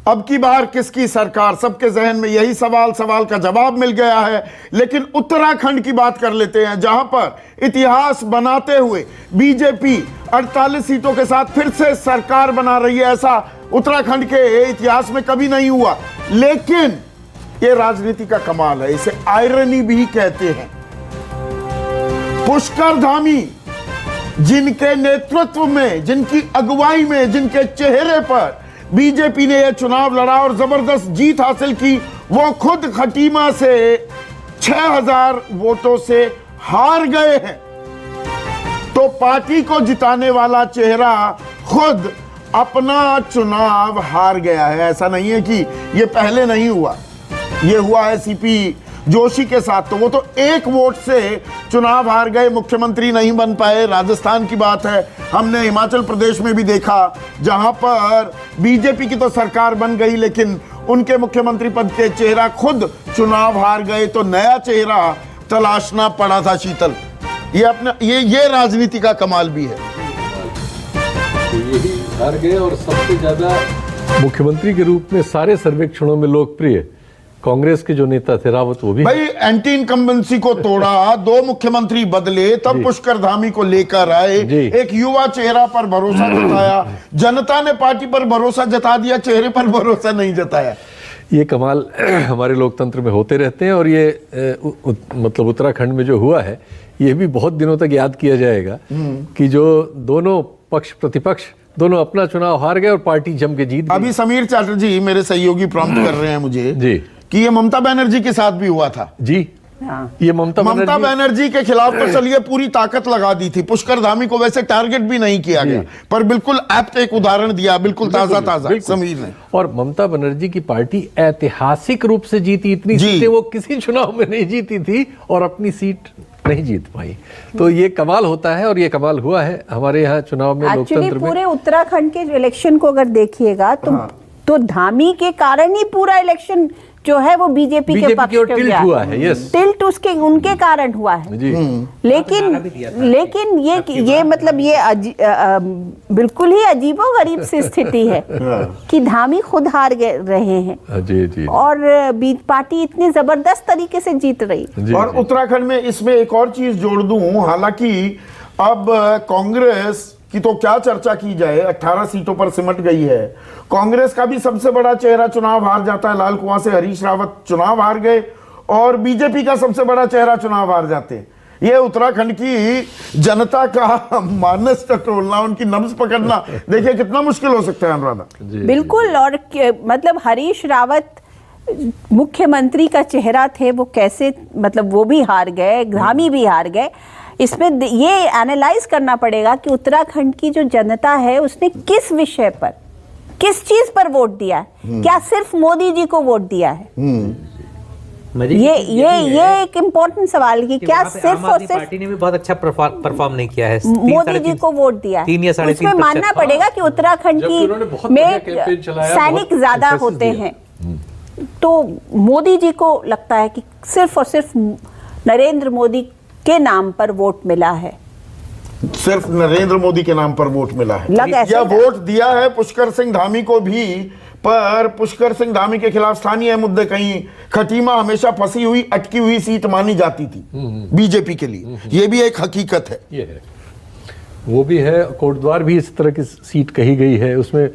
अब की बार किसकी सरकार, सबके जहन में यही सवाल का जवाब मिल गया है। लेकिन उत्तराखंड की बात कर लेते हैं, जहां पर इतिहास बनाते हुए बीजेपी 48 सीटों के साथ फिर से सरकार बना रही है। ऐसा उत्तराखंड के इतिहास में कभी नहीं हुआ। लेकिन ये राजनीति का कमाल है, इसे आयरनी भी कहते हैं। पुष्कर धामी, जिनके नेतृत्व में, जिनकी अगुवाई में, जिनके चेहरे पर बीजेपी ने यह चुनाव लड़ा और जबरदस्त जीत हासिल की, वो खुद खटीमा से 6000 वोटों से हार गए हैं। तो पार्टी को जिताने वाला चेहरा खुद अपना चुनाव हार गया है। ऐसा नहीं है कि ये पहले नहीं हुआ, ये हुआ है सीपी जोशी के साथ। तो वो तो एक वोट से चुनाव हार गए, मुख्यमंत्री नहीं बन पाए। राजस्थान की बात है, हमने हिमाचल प्रदेश में भी देखा, जहां पर बीजेपी की तो सरकार बन गई लेकिन उनके मुख्यमंत्री पद के चेहरा खुद चुनाव हार गए। तो नया चेहरा तलाशना पड़ा था। शीतल, ये अपना ये राजनीति का कमाल भी है। यही हार गए और सबसे ज्यादा मुख्यमंत्री के रूप में सारे सर्वेक्षणों में लोकप्रिय कांग्रेस के जो नेता थे रावत, वो भी भाई एंटी इनकम्बेंसी को तोड़ा, 2 मुख्यमंत्री बदले, तब पुष्कर धामी को लेकर आए, एक युवा चेहरा पर भरोसा जताया। जनता ने पार्टी पर भरोसा जता दिया, चेहरे पर भरोसा नहीं जताया। ये कमाल हमारे लोकतंत्र में होते रहते हैं। और ये मतलब उत्तराखंड में जो हुआ है, ये भी बहुत दिनों तक याद किया जाएगा कि जो दोनों पक्ष प्रतिपक्ष दोनों अपना चुनाव हार गए और पार्टी जम के जीत गई। अभी समीर चैटर्जी मेरे सहयोगी प्रॉम्प्ट कर रहे हैं मुझे जी कि ये ममता बनर्जी के साथ भी हुआ था। जी ये ममता बनर्जी के खिलाफ तो चलिए पूरी ताकत लगा दी थी। पुष्कर धामी को वैसे टारगेट भी नहीं किया गया, पर बिल्कुल एप्ट एक उदाहरण दिया, बिल्कुल ताजा समीर ने। और ममता बनर्जी की पार्टी ऐतिहासिक रूप से जीती, इतनी सीटें वो किसी चुनाव में नहीं जीती थी और अपनी सीट नहीं जीत पाई। तो ये कमाल होता है और ये कमाल हुआ है हमारे यहाँ चुनाव में, लोकतंत्र में। पूरे उत्तराखंड के इलेक्शन को अगर देखिएगा तो धामी के कारण ही पूरा इलेक्शन जो है वो बीजेपी के पक्ष में टिल्ट हुआ है। यस, टिल्ट उनके कारण हुआ है। लेकिन ये मतलब ये बिल्कुल ही अजीबोगरीब सी स्थिति है कि धामी खुद हार रहे हैं जी। और पार्टी इतनी जबरदस्त तरीके से जीत रही। और उत्तराखंड में इसमें एक और चीज जोड़ दूं, हालांकि अब कांग्रेस की तो क्या चर्चा की जाए, 18 सीटों पर सिमट गई है। कांग्रेस का भी सबसे बड़ा चेहरा चुनाव हार जाता है, लाल कुआं से हरीश रावत चुनाव हार गए, और बीजेपी का सबसे बड़ा चेहरा चुनाव हार जाते हैं। ये उत्तराखंड की जनता का मानस टटोलना, उनकी नब्ज पकड़ना, देखिए कितना मुश्किल हो सकता है अनुराधा। बिल्कुल। और मतलब हरीश रावत मुख्यमंत्री का चेहरा थे, वो कैसे, मतलब वो भी हार गए, धामी भी हार गए। इसमें ये एनालाइज करना पड़ेगा कि उत्तराखंड की जो जनता है उसने किस विषय पर, किस चीज पर वोट दिया है। क्या सिर्फ मोदी जी को वोट दिया है? ये एक इम्पोर्टेंट सवाल है कि क्या सिर्फ और सिर्फ पार्टी ने भी बहुत अच्छा परफॉर्म नहीं किया है, मोदी जी को वोट दिया है। 3 या 3.5%। उसमें मानना पड़ेगा कि उत्तराखंड की में सैनिक ज्यादा होते हैं, तो मोदी जी को लगता है कि सिर्फ और सिर्फ नरेंद्र मोदी के नाम पर वोट मिला है, सिर्फ नरेंद्र मोदी के नाम पर वोट मिला है। या वोट दिया है पुष्कर सिंह धामी को भी, पर पुष्कर सिंह धामी के खिलाफ स्थानीय मुद्दे, कहीं खटीमा हमेशा फंसी हुई अटकी हुई सीट मानी जाती थी बीजेपी के लिए। ये भी एक हकीकत है। ये है, वो भी है। कोटद्वार भी इस तरह की सीट कही गई है, उसमें